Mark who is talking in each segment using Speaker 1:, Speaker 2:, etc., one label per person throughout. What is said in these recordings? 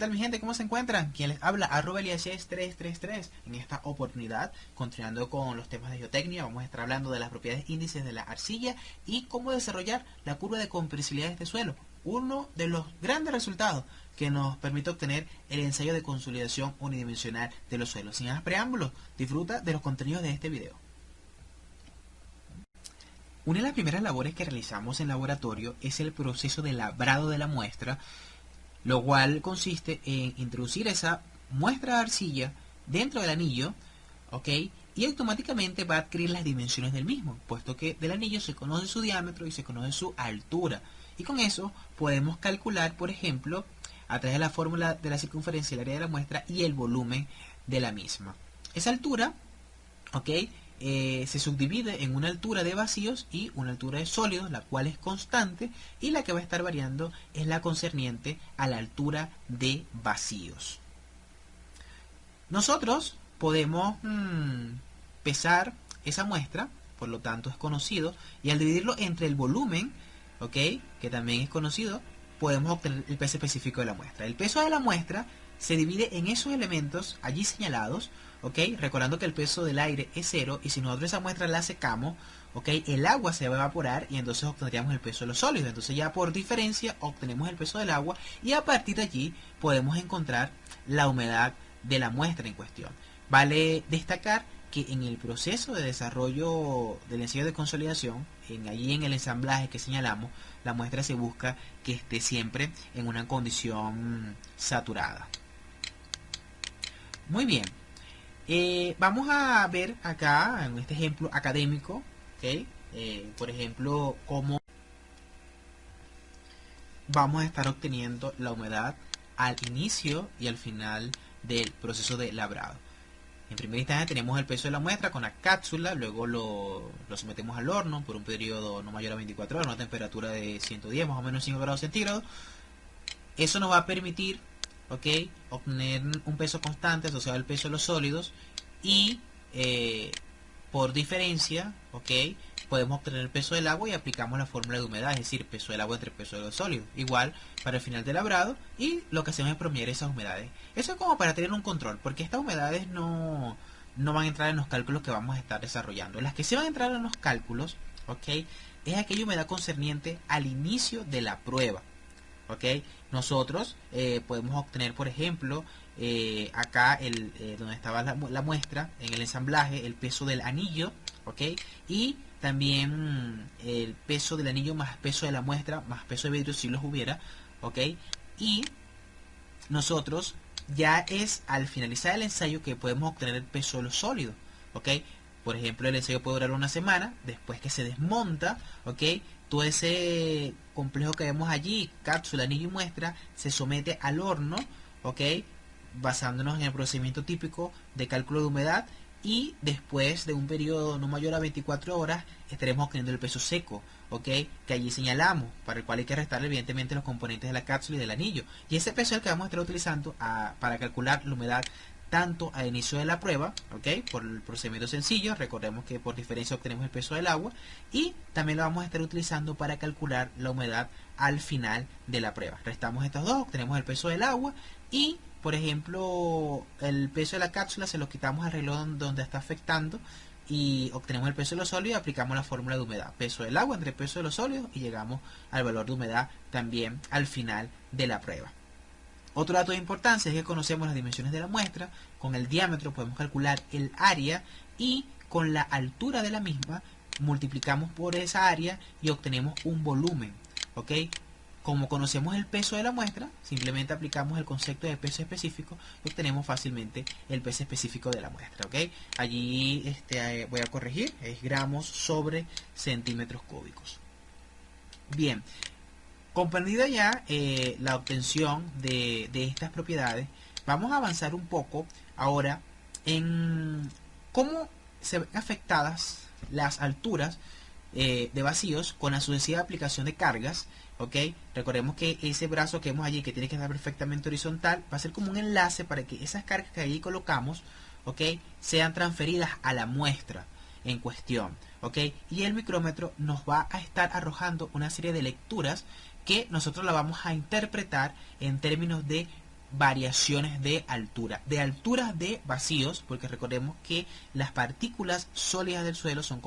Speaker 1: tal mi gente? ¿Cómo se encuentran? Quien les habla, @Eliases333. En esta oportunidad, continuando con los temas de geotecnia, vamos a estar hablando de las propiedades índices de la arcilla y cómo desarrollar la curva de compresibilidad de este suelo. Uno de los grandes resultados que nos permite obtener el ensayo de consolidación unidimensional de los suelos. Sin más preámbulos, disfruta de los contenidos de este video. Una de las primeras labores que realizamos en laboratorio es el proceso de labrado de la muestra, lo cual consiste en introducir esa muestra de arcilla dentro del anillo, ¿ok? Y automáticamente va a adquirir las dimensiones del mismo, puesto que del anillo se conoce su diámetro y se conoce su altura. Y con eso podemos calcular, por ejemplo, a través de la fórmula de la circunferencia, el área de la muestra y el volumen de la misma. Esa altura, ¿ok? Se subdivide en una altura de vacíos y una altura de sólidos, la cual es constante, y la que va a estar variando es la concerniente a la altura de vacíos. Nosotros podemos pesar esa muestra, por lo tanto es conocido, y al dividirlo entre el volumen, ¿ok?, que también es conocido, podemos obtener el peso específico de la muestra. El peso de la muestra se divide en esos elementos allí señalados, ¿ok? Recordando que el peso del aire es 0 y si nosotros esa muestra la secamos, ¿ok?, el agua se va a evaporar y entonces obtendríamos el peso de los sólidos. Entonces ya por diferencia obtenemos el peso del agua y a partir de allí podemos encontrar la humedad de la muestra en cuestión. Vale destacar que en el proceso de desarrollo del ensayo de consolidación, allí en el ensamblaje que señalamos, la muestra se busca que esté siempre en una condición saturada. Muy bien. Vamos a ver acá en este ejemplo académico, ¿okay? Por ejemplo, cómo vamos a estar obteniendo la humedad al inicio y al final del proceso de labrado. En primera instancia tenemos el peso de la muestra con la cápsula, luego lo sometemos al horno por un periodo no mayor a 24 horas, una temperatura de 110 más o menos 5 grados centígrados. Eso nos va a permitir, ¿ok?, obtener un peso constante asociado al peso de los sólidos y por diferencia, ¿ok?, podemos obtener el peso del agua y aplicamos la fórmula de humedad, es decir, peso del agua entre peso de los sólidos. Igual para el final del labrado y lo que hacemos es promediar esas humedades. Eso es como para tener un control, porque estas humedades no van a entrar en los cálculos que vamos a estar desarrollando. Las que sí van a entrar en los cálculos, ¿ok?, es aquella humedad concerniente al inicio de la prueba. ¿Ok? Nosotros podemos obtener, por ejemplo, acá donde estaba la muestra, en el ensamblaje, el peso del anillo, ¿ok?, y también el peso del anillo más peso de la muestra, más peso de vidrio si los hubiera, ¿ok? Y nosotros ya es al finalizar el ensayo que podemos obtener el peso de los sólidos, ¿ok? Por ejemplo, el ensayo puede durar una semana, después que se desmonta, ¿ok?, todo ese complejo que vemos allí, cápsula, anillo y muestra, se somete al horno, ¿ok?, basándonos en el procedimiento típico de cálculo de humedad, y después de un periodo no mayor a 24 horas estaremos obteniendo el peso seco, ¿ok?, que allí señalamos, para el cual hay que restarle evidentemente los componentes de la cápsula y del anillo, y ese peso es el que vamos a estar utilizando para calcular la humedad tanto al inicio de la prueba, ¿ok?, por el procedimiento sencillo. Recordemos que por diferencia obtenemos el peso del agua, y también lo vamos a estar utilizando para calcular la humedad al final de la prueba. Restamos estos dos, obtenemos el peso del agua y, por ejemplo, el peso de la cápsula se lo quitamos al reloj donde está afectando y obtenemos el peso de los sólidos y aplicamos la fórmula de humedad. Peso del agua entre peso de los sólidos y llegamos al valor de humedad también al final de la prueba. Otro dato de importancia es que conocemos las dimensiones de la muestra. Con el diámetro podemos calcular el área y con la altura de la misma multiplicamos por esa área y obtenemos un volumen, ¿ok? Como conocemos el peso de la muestra, simplemente aplicamos el concepto de peso específico y obtenemos fácilmente el peso específico de la muestra, ¿ok? Allí voy a corregir, es gramos sobre centímetros cúbicos. Bien. Comprendida ya la obtención de estas propiedades, vamos a avanzar un poco ahora en cómo se ven afectadas las alturas de vacíos con la sucesiva aplicación de cargas, ¿ok? Recordemos que ese brazo que vemos allí, que tiene que estar perfectamente horizontal, va a ser como un enlace para que esas cargas que allí colocamos, ¿ok?, sean transferidas a la muestra en cuestión, ¿ok? Y el micrómetro nos va a estar arrojando una serie de lecturas que nosotros la vamos a interpretar en términos de variaciones de altura, de alturas de vacíos, porque recordemos que las partículas sólidas del suelo son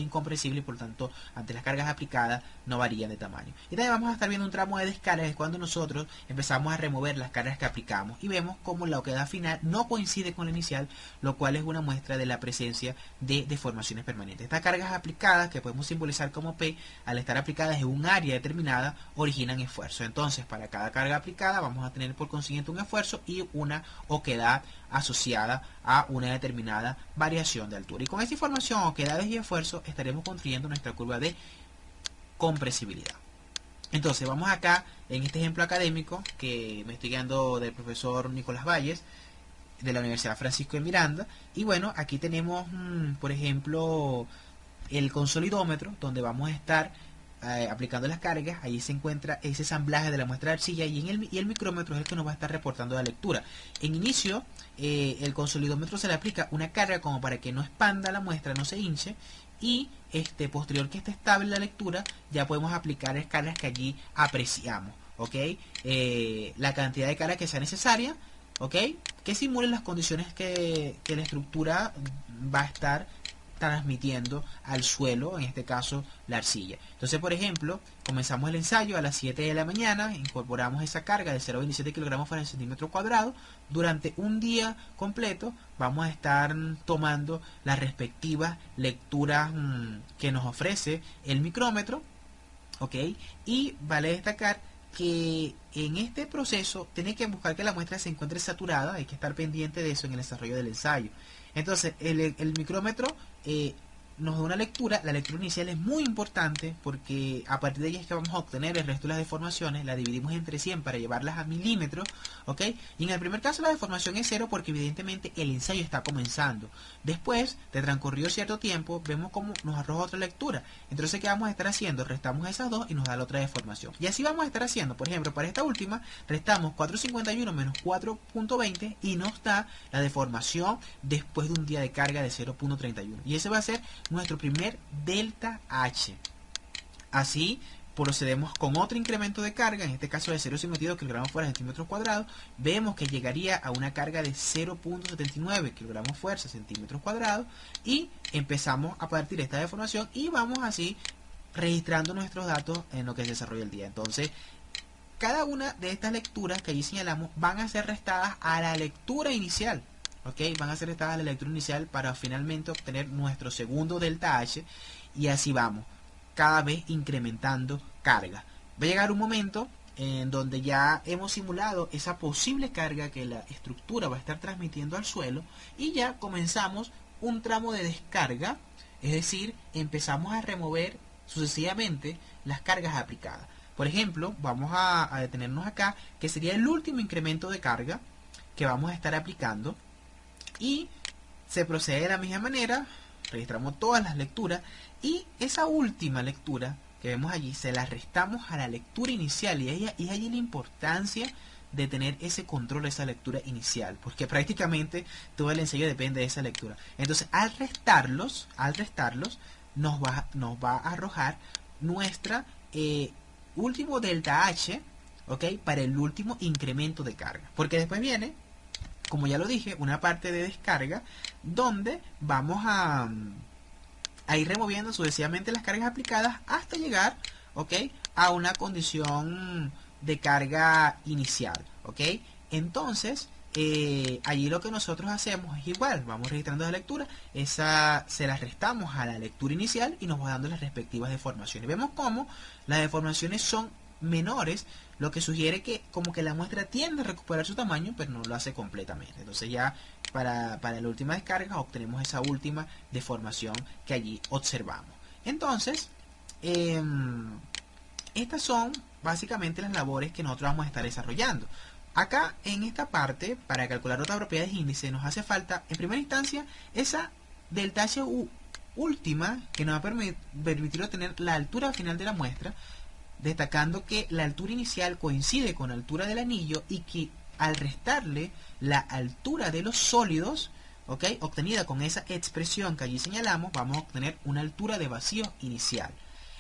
Speaker 1: incompresibles y por lo tanto ante las cargas aplicadas no varían de tamaño. Y también vamos a estar viendo un tramo de descarga, es cuando nosotros empezamos a remover las cargas que aplicamos y vemos como la oquedad final no coincide con la inicial, lo cual es una muestra de la presencia de deformaciones permanentes. Estas cargas aplicadas, que podemos simbolizar como P, al estar aplicadas en un área determinada, originan esfuerzo. Entonces, para cada carga aplicada vamos a tener por consiguiente un esfuerzo y una oquedad asociada a una determinada variación de altura. Y con esta información, oquedades y esfuerzo, estaremos construyendo nuestra curva de compresibilidad. Entonces, vamos acá en este ejemplo académico que me estoy guiando del profesor Nicolás Valles de la Universidad Francisco de Miranda. Y bueno, aquí tenemos, por ejemplo, el consolidómetro, donde vamos a estar aplicando las cargas. Ahí se encuentra ese ensamblaje de la muestra de arcilla y el micrómetro es el que nos va a estar reportando la lectura. En inicio, el consolidómetro se le aplica una carga como para que no expanda la muestra, no se hinche, y posterior que esté estable la lectura, ya podemos aplicar escalas que allí apreciamos, ¿ok? La cantidad de carga que sea necesaria, ¿ok? Que simulen las condiciones que la estructura va a estar transmitiendo al suelo, en este caso la arcilla. Entonces, por ejemplo, comenzamos el ensayo a las 7 de la mañana, incorporamos esa carga de 0,27 kilogramos por centímetro cuadrado. Durante un día completo vamos a estar tomando las respectivas lecturas que nos ofrece el micrómetro, ¿ok? Y vale destacar que en este proceso tiene que buscar que la muestra se encuentre saturada, hay que estar pendiente de eso en el desarrollo del ensayo. Entonces, el micrómetro nos da una lectura. La lectura inicial es muy importante porque a partir de ella es que vamos a obtener el resto de las deformaciones. La dividimos entre 100 para llevarlas a milímetros, ¿ok? Y en el primer caso la deformación es 0 porque evidentemente el ensayo está comenzando. Después de transcurrido cierto tiempo, vemos cómo nos arroja otra lectura. Entonces, ¿qué vamos a estar haciendo? Restamos esas dos y nos da la otra deformación. Y así vamos a estar haciendo. Por ejemplo, para esta última, restamos 4,51 menos 4,20 y nos da la deformación después de un día de carga de 0,31. Y ese va a ser nuestro primer delta H. Así procedemos con otro incremento de carga, en este caso de 0,52 kilogramos fuerza centímetros cuadrados. Vemos que llegaría a una carga de 0,79 kilogramos fuerza centímetros cuadrados y empezamos a partir de esta deformación y vamos así registrando nuestros datos en lo que se desarrolla el día. Entonces, cada una de estas lecturas que allí señalamos van a ser restadas a la lectura inicial. ¿Ok? Van a ser restadas a la lectura inicial para finalmente obtener nuestro segundo delta H y así vamos, cada vez incrementando carga. Va a llegar un momento en donde ya hemos simulado esa posible carga que la estructura va a estar transmitiendo al suelo y ya comenzamos un tramo de descarga, es decir, empezamos a remover sucesivamente las cargas aplicadas. Por ejemplo, vamos a detenernos acá, que sería el último incremento de carga que vamos a estar aplicando. Y se procede de la misma manera, registramos todas las lecturas y esa última lectura que vemos allí se la restamos a la lectura inicial y es allí la importancia de tener ese control de esa lectura inicial, porque prácticamente todo el ensayo depende de esa lectura. Entonces, al restarlos nos va a arrojar nuestra último delta H, ¿ok? Para el último incremento de carga, porque después viene, como ya lo dije, una parte de descarga donde vamos a ir removiendo sucesivamente las cargas aplicadas hasta llegar, ¿ok?, a una condición de carga inicial, ¿ok? Entonces, allí lo que nosotros hacemos es igual, vamos registrando la lectura, esa se la restamos a la lectura inicial y nos va dando las respectivas deformaciones. Vemos cómo las deformaciones son menores, lo que sugiere que como que la muestra tiende a recuperar su tamaño, pero no lo hace completamente. Entonces ya para la última descarga obtenemos esa última deformación que allí observamos. Entonces, estas son básicamente las labores que nosotros vamos a estar desarrollando. Acá en esta parte, para calcular otras propiedades de índice, nos hace falta en primera instancia esa delta H última que nos va a permitir obtener la altura final de la muestra, destacando que la altura inicial coincide con la altura del anillo y que al restarle la altura de los sólidos, ¿ok?, obtenida con esa expresión que allí señalamos, vamos a obtener una altura de vacío inicial.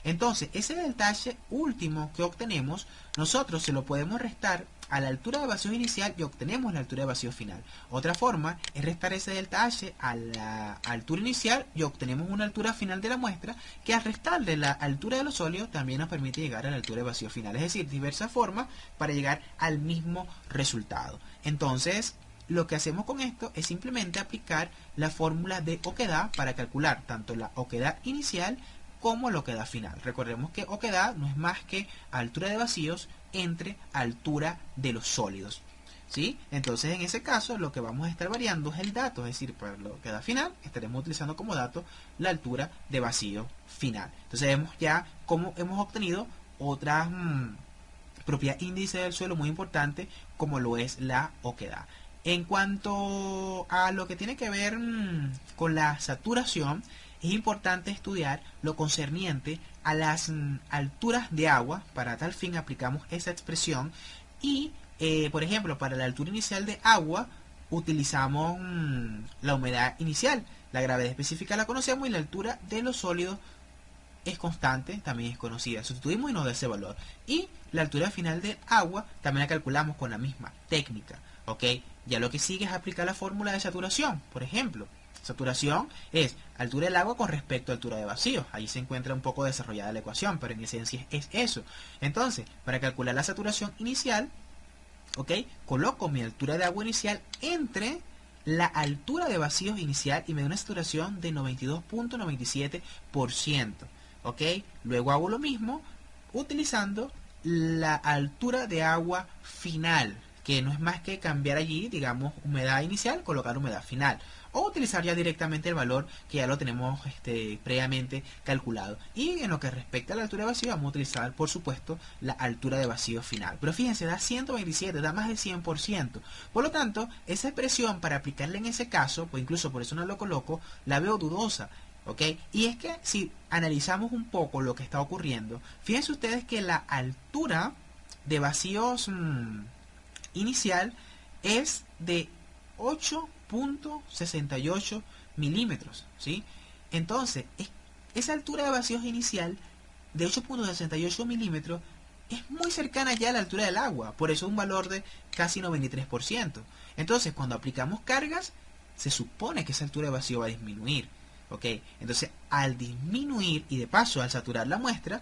Speaker 1: Entonces, ese delta H último que obtenemos, nosotros se lo podemos restar a la altura de vacío inicial y obtenemos la altura de vacío final. Otra forma es restar ese delta H a la altura inicial y obtenemos una altura final de la muestra, que al restarle la altura de los sólidos también nos permite llegar a la altura de vacío final. Es decir, diversas formas para llegar al mismo resultado. Entonces, lo que hacemos con esto es simplemente aplicar la fórmula de oquedad para calcular tanto la oquedad inicial como la oquedad final. Recordemos que oquedad no es más que altura de vacíos entre altura de los sólidos, ¿sí? Entonces, en ese caso, lo que vamos a estar variando es el dato, es decir, para la oquedad final estaremos utilizando como dato la altura de vacío final. Entonces, vemos ya cómo hemos obtenido otras propiedad índice del suelo muy importante, como lo es la oquedad. En cuanto a lo que tiene que ver con la saturación, es importante estudiar lo concerniente a las alturas de agua. Para tal fin aplicamos esa expresión y, por ejemplo, para la altura inicial de agua utilizamos la humedad inicial. La gravedad específica la conocemos y la altura de los sólidos es constante, también es conocida. Sustituimos y nos da ese valor. Y la altura final del agua también la calculamos con la misma técnica. ¿Ok? Ya lo que sigue es aplicar la fórmula de saturación. Por ejemplo, saturación es altura del agua con respecto a altura de vacío. Ahí se encuentra un poco desarrollada la ecuación, pero en esencia es eso. Entonces, para calcular la saturación inicial, ¿ok? Coloco mi altura de agua inicial entre la altura de vacíos inicial y me da una saturación de 92.97%. ¿Ok? Luego hago lo mismo utilizando la altura de agua final, que no es más que cambiar allí, digamos, humedad inicial, colocar humedad final, o utilizar ya directamente el valor que ya lo tenemos previamente calculado. Y en lo que respecta a la altura de vacío, vamos a utilizar, por supuesto, la altura de vacío final. Pero fíjense, da 127, da más del 100%. Por lo tanto, esa expresión para aplicarla en ese caso, pues incluso por eso no lo coloco, la veo dudosa. ¿Ok? Y es que si analizamos un poco lo que está ocurriendo, fíjense ustedes que la altura de vacíos inicial es de 8.68 milímetros, ¿sí? Entonces, esa altura de vacíos inicial de 8.68 milímetros es muy cercana ya a la altura del agua, por eso un valor de casi 93%. Entonces, cuando aplicamos cargas, se supone que esa altura de vacío va a disminuir. ¿Ok? Entonces, al disminuir y de paso al saturar la muestra,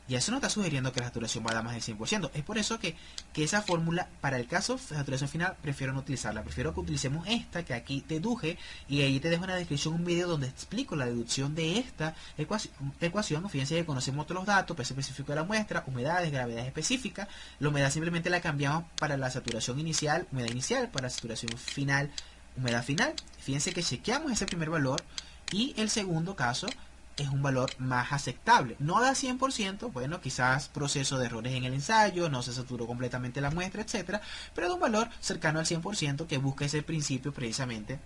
Speaker 1: ya eso nos está sugiriendo que la saturación va a dar más del 100%. Es por eso que esa fórmula, para el caso de saturación final, prefiero no utilizarla. Prefiero que utilicemos esta, que aquí deduje, y ahí te dejo en la descripción un video donde explico la deducción de esta ecuación. Fíjense que conocemos todos los datos, peso específico de la muestra, humedades, gravedad específica. La humedad simplemente la cambiamos para la saturación inicial, humedad inicial, para la saturación final, humedad final. Fíjense que chequeamos ese primer valor, y el segundo caso es un valor más aceptable. No da 100%, bueno, quizás proceso de errores en el ensayo, no se saturó completamente la muestra, etcétera, pero de un valor cercano al 100% que busca ese principio precisamente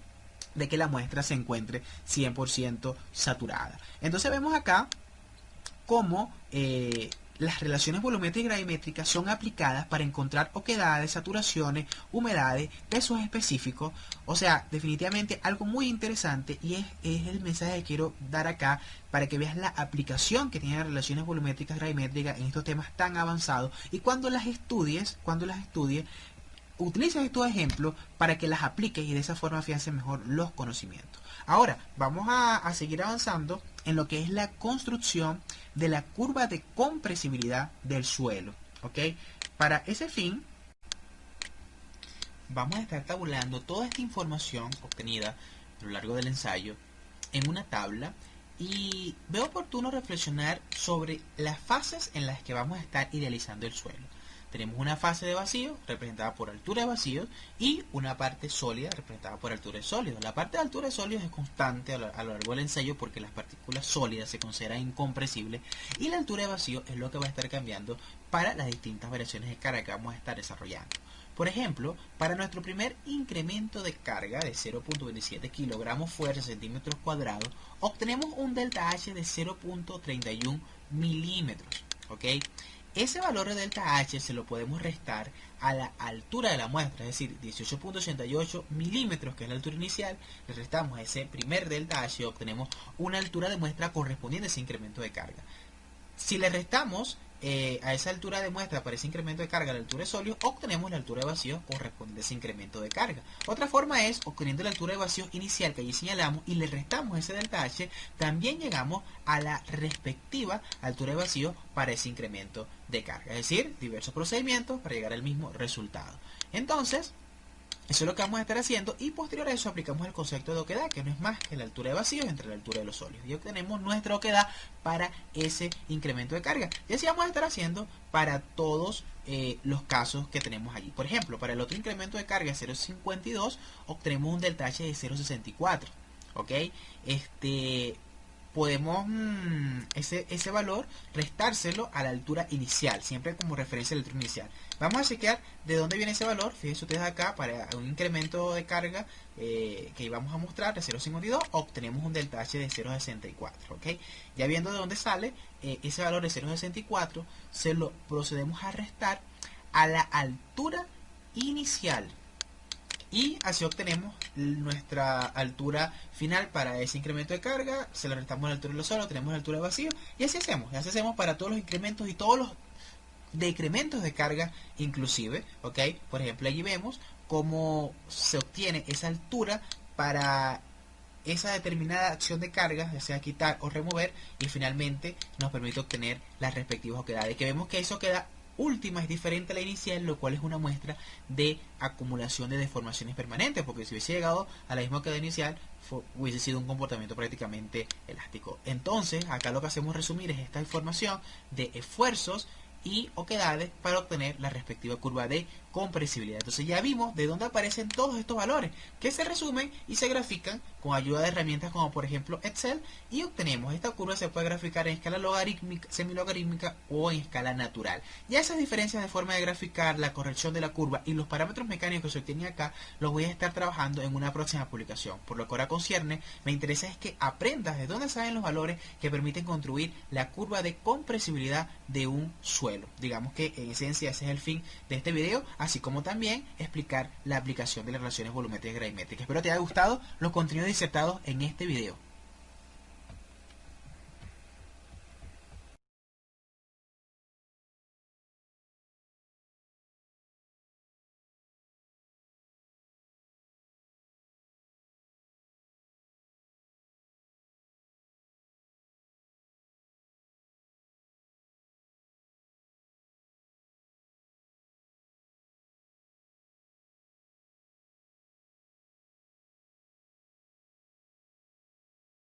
Speaker 1: de que la muestra se encuentre 100% saturada. Entonces vemos acá cómo las relaciones volumétricas y gravimétricas son aplicadas para encontrar oquedades, saturaciones, humedades, pesos específicos. O sea, definitivamente algo muy interesante, y es el mensaje que quiero dar acá para que veas la aplicación que tienen las relaciones volumétricas y gravimétricas en estos temas tan avanzados, y cuando las estudies, utilices estos ejemplos para que las apliques y de esa forma afiances mejor los conocimientos. Ahora, vamos a seguir avanzando en lo que es la construcción de la curva de compresibilidad del suelo. ¿Ok? Para ese fin, vamos a estar tabulando toda esta información obtenida a lo largo del ensayo en una tabla, y veo oportuno reflexionar sobre las fases en las que vamos a estar idealizando el suelo. Tenemos una fase de vacío representada por altura de vacíos y una parte sólida representada por altura de sólidos. La parte de altura de sólidos es constante a lo largo del ensayo porque las partículas sólidas se consideran incompresibles, y la altura de vacío es lo que va a estar cambiando para las distintas variaciones de carga que vamos a estar desarrollando. Por ejemplo, para nuestro primer incremento de carga de 0.27 kilogramos fuerza centímetros cuadrados, obtenemos un delta H de 0.31 milímetros. ¿Ok? Ese valor de delta H se lo podemos restar a la altura de la muestra, es decir, 18.88 milímetros, que es la altura inicial. Le restamos ese primer delta H y obtenemos una altura de muestra correspondiente a ese incremento de carga. Si le restamos a esa altura de muestra para ese incremento de carga, la altura de sólidos, obtenemos la altura de vacío correspondiente a ese incremento de carga. Otra forma es, obteniendo la altura de vacío inicial que allí señalamos y le restamos ese delta H, también llegamos a la respectiva altura de vacío para ese incremento de carga. Es decir, diversos procedimientos para llegar al mismo resultado. Entonces, eso es lo que vamos a estar haciendo y posterior a eso aplicamos el concepto de oquedad, que no es más que la altura de vacío entre la altura de los sólidos. Y obtenemos nuestra oquedad para ese incremento de carga. Y así vamos a estar haciendo para todos los casos que tenemos allí. Por ejemplo, para el otro incremento de carga 0.52 obtenemos un delta H de 0.64. ¿Ok? Podemos ese valor restárselo a la altura inicial, siempre como referencia a la altura inicial. Vamos a chequear de dónde viene ese valor. Fíjense ustedes acá, para un incremento de carga que vamos a mostrar de 0.52, obtenemos un delta H de 0.64. ¿Okay? Ya viendo de dónde sale ese valor de 0.64, se lo procedemos a restar a la altura inicial. Y así obtenemos nuestra altura final para ese incremento de carga, se le restamos la altura de los sólidos, tenemos la altura de vacío, y así hacemos para todos los incrementos y todos los decrementos de carga inclusive, ¿ok? Por ejemplo, allí vemos cómo se obtiene esa altura para esa determinada acción de carga, ya sea quitar o remover, y finalmente nos permite obtener las respectivas oquedades, que vemos que eso queda última es diferente a la inicial, lo cual es una muestra de acumulación de deformaciones permanentes, porque si hubiese llegado a la misma oquedad inicial, hubiese sido un comportamiento prácticamente elástico. Entonces, acá lo que hacemos resumir es esta información de esfuerzos y oquedades para obtener la respectiva curva de compresibilidad. Entonces ya vimos de dónde aparecen todos estos valores, que se resumen y se grafican con ayuda de herramientas como por ejemplo Excel, y obtenemos esta curva. Se puede graficar en escala logarítmica, semilogarítmica o en escala natural. Ya esas diferencias de forma de graficar, la corrección de la curva y los parámetros mecánicos que se obtienen acá, los voy a estar trabajando en una próxima publicación. Por lo que ahora concierne, me interesa es que aprendas de dónde salen los valores que permiten construir la curva de compresibilidad de un suelo. Digamos que en esencia ese es el fin de este video, así como también explicar la aplicación de las relaciones volumétricas y gravimétricas. Espero te haya gustado los contenidos disertados en este video.